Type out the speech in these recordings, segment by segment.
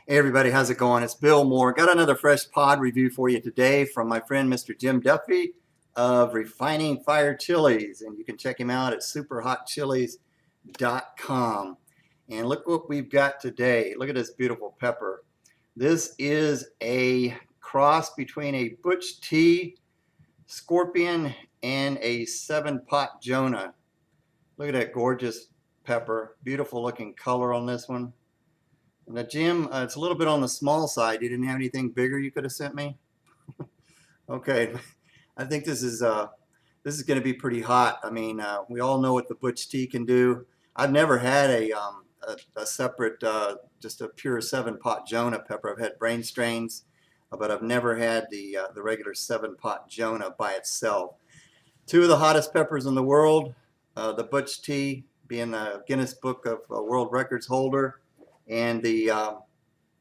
Hey everybody, how's it going? It's Bill Moore. Got another fresh pod review for you today from my friend Mr. Jim Duffy of Refining Fire Chilies, and you can check him out at superhotchilies.com. And look what we've got today. Look at this beautiful pepper. This is a cross between a Butch T Scorpion and a 7-pot Jonah. Look at that gorgeous pepper. Beautiful looking color on this one. Now, Jim, it's a little bit on the small side. You didn't have anything bigger you could have sent me? Okay, I think this is going to be pretty hot. I mean, we all know what the Butch tea can do. I've never had a separate, just a pure 7-pot Jonah pepper. I've had brain strains, but I've never had the regular 7-pot Jonah by itself. Two of the hottest peppers in the world, the Butch tea being the Guinness Book of World Records holder, and the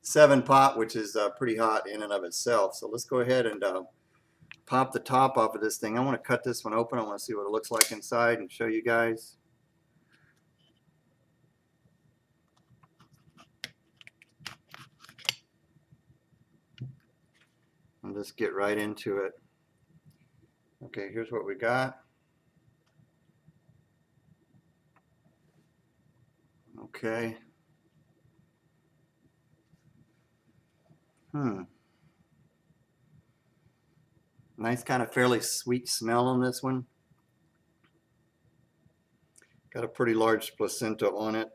7-pot, which is pretty hot in and of itself. So let's go ahead and pop the top off of this thing. I want to cut this one open. I want to see what it looks like inside and show you guys. And let's get right into it. Okay, here's what we got. Okay. Nice kind of fairly sweet smell on this one. Got a pretty large placenta on it.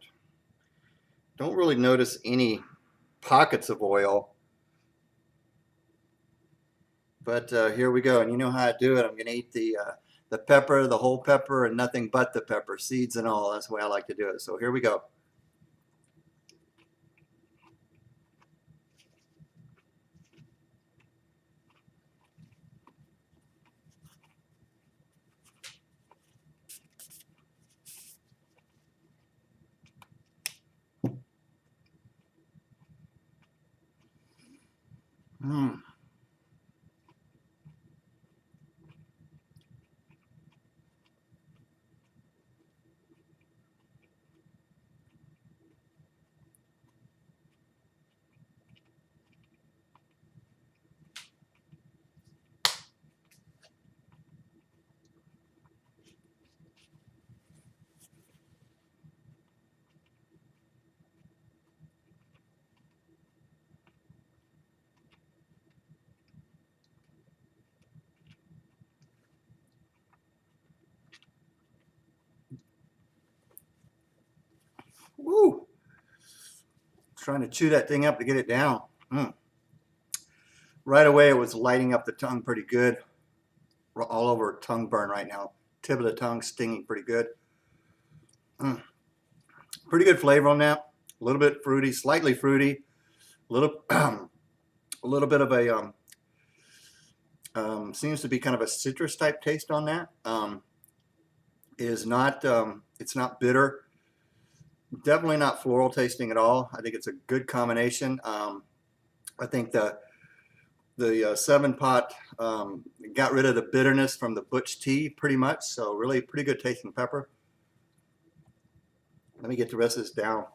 Don't really notice any pockets of oil. But here we go. And you know how I do it. I'm going to eat the pepper, the whole pepper, and nothing but the pepper, seeds and all. That's the way I like to do it. So here we go. Woo! Trying to chew that thing up to get it down. Right away, it was lighting up the tongue pretty good. All over tongue burn right now. Tip of the tongue stinging pretty good. Pretty good flavor on that. A little bit fruity, slightly fruity. A little bit of a seems to be kind of a citrus type taste on that. It's not bitter. Definitely not floral tasting at all. I think it's a good combination. I think the 7-pot got rid of the bitterness from the Butch tea pretty much. So really pretty good tasting pepper. Let me get the rest of this down.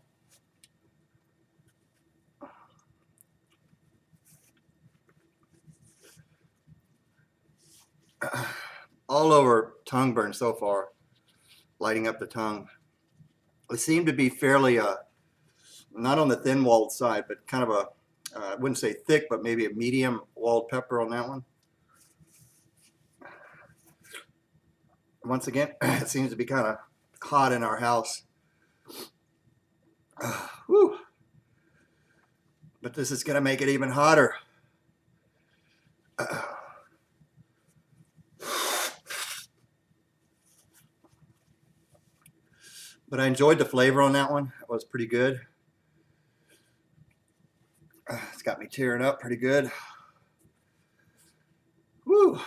All over tongue burn so far, lighting up the tongue. It seemed to be fairly, not on the thin-walled side, but kind of a, I wouldn't say thick, but maybe a medium-walled pepper on that one. Once again, it seems to be kind of hot in our house. Whew. But this is going to make it even hotter. But I enjoyed the flavor on that one. It was pretty good. It's got me tearing up pretty good. Woo.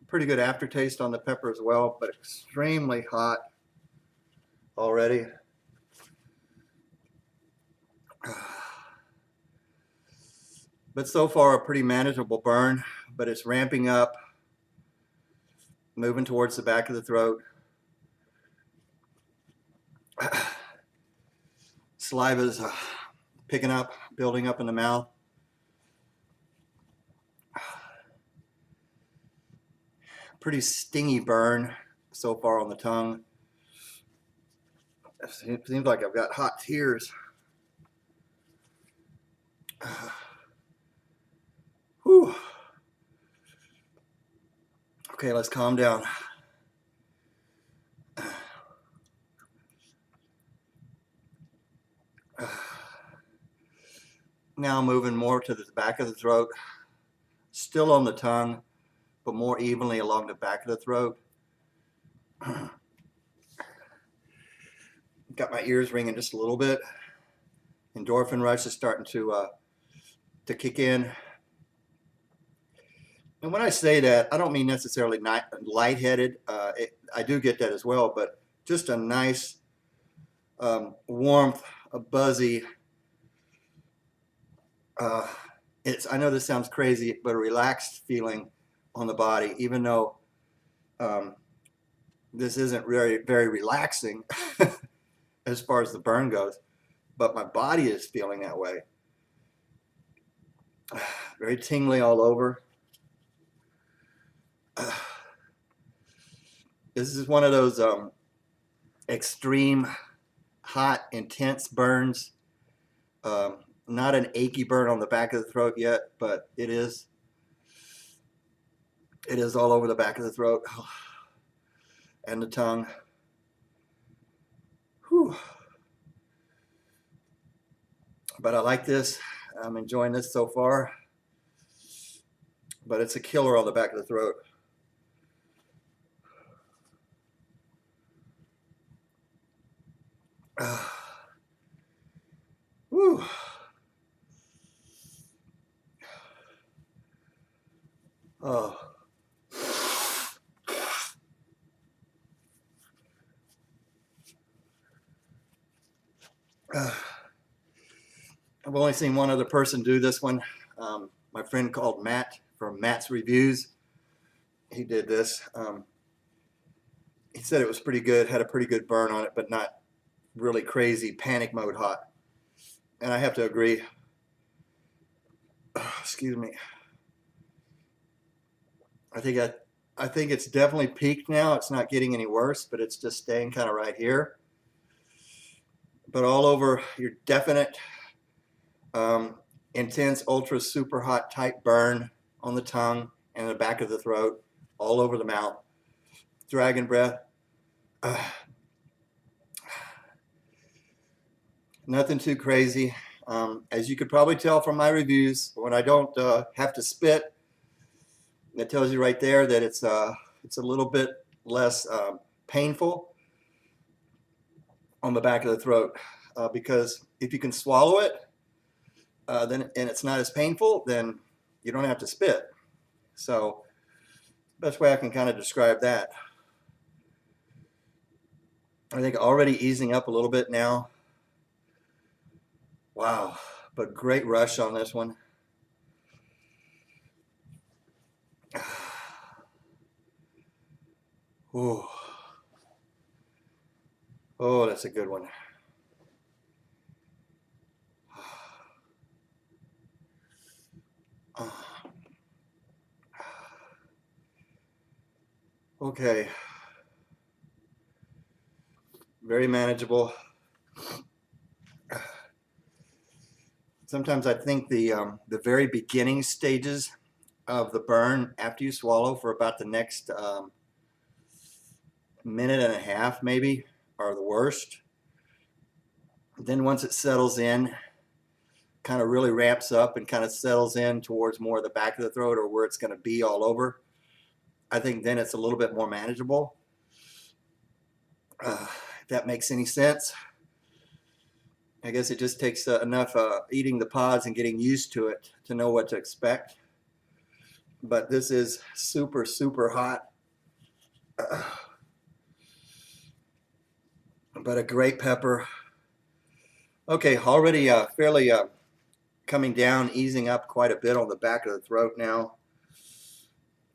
Pretty good aftertaste on the pepper as well, but extremely hot already. But so far a pretty manageable burn, but it's ramping up, moving towards the back of the throat. Saliva's picking up, building up in the mouth. Pretty stingy burn so far on the tongue. It seems like I've got hot tears. Whew. Okay, let's calm down. Now moving more to the back of the throat, still on the tongue, but more evenly along the back of the throat. Got my ears ringing just a little bit. Endorphin rush is starting to kick in. And when I say that, I don't mean necessarily lightheaded. I do get that as well, but just a nice warmth, a buzzy. I know this sounds crazy, but a relaxed feeling on the body, even though this isn't very, very relaxing as far as the burn goes, but my body is feeling that way. Very tingly all over. This is one of those extreme, hot, intense burns. Not an achy burn on the back of the throat yet, but it is. It is all over the back of the throat and the tongue. Whew. But I like this. I'm enjoying this so far. But it's a killer on the back of the throat. Whew. Oh. I've only seen one other person do this one. My friend called Matt from Matt's Reviews. He did this. He said it was pretty good, had a pretty good burn on it, but not really crazy panic mode hot. And I have to agree. Excuse me. I think it's definitely peaked now. It's not getting any worse, but it's just staying kind of right here. But all over your definite, intense, ultra super hot type burn on the tongue and the back of the throat, all over the mouth. Dragon breath. Nothing too crazy. As you could probably tell from my reviews, when I don't have to spit, that tells you right there that it's a little bit less painful on the back of the throat, because if you can swallow it, then and it's not as painful, then you don't have to spit. So best way I can kind of describe that. I think already easing up a little bit now. Wow, but great rush on this one. Ooh. Oh, that's a good one. Okay. Very manageable. Sometimes I think the very beginning stages of the burn after you swallow for about the next minute and a half maybe are the worst. Then once it settles in, kind of really ramps up and kind of settles in towards more of the back of the throat or where it's going to be all over, I think then it's a little bit more manageable. If that makes any sense. I guess it just takes enough eating the pods and getting used to it to know what to expect. But this is super, super hot. But a great pepper. Okay, already fairly coming down, easing up quite a bit on the back of the throat now.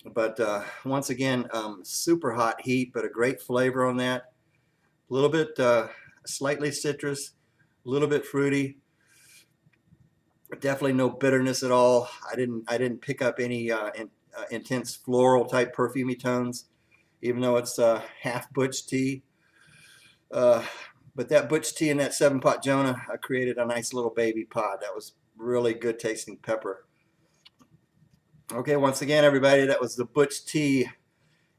But once again, super hot heat, but a great flavor on that. A little bit slightly citrus, A little bit fruity. Definitely no bitterness at all. I didn't pick up any intense floral type perfumey tones, even though it's half Butch tea. But that Butch tea and that 7-pot Jonah created a nice little baby pod. That was really good tasting pepper. Okay, once again, everybody, that was the Butch tea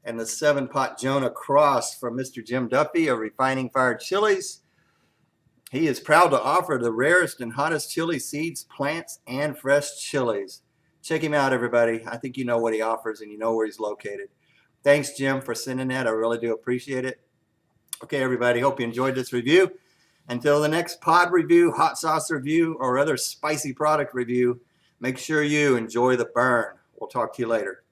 and the 7-pot Jonah cross from Mr. Jim Duffy of Refining Fire Chiles. He is proud to offer the rarest and hottest chili seeds, plants, and fresh chilies. Check him out, everybody. I think you know what he offers and you know where he's located. Thanks, Jim, for sending that. I really do appreciate it. Okay, everybody, hope you enjoyed this review. Until the next pod review, hot sauce review, or other spicy product review, make sure you enjoy the burn. We'll talk to you later.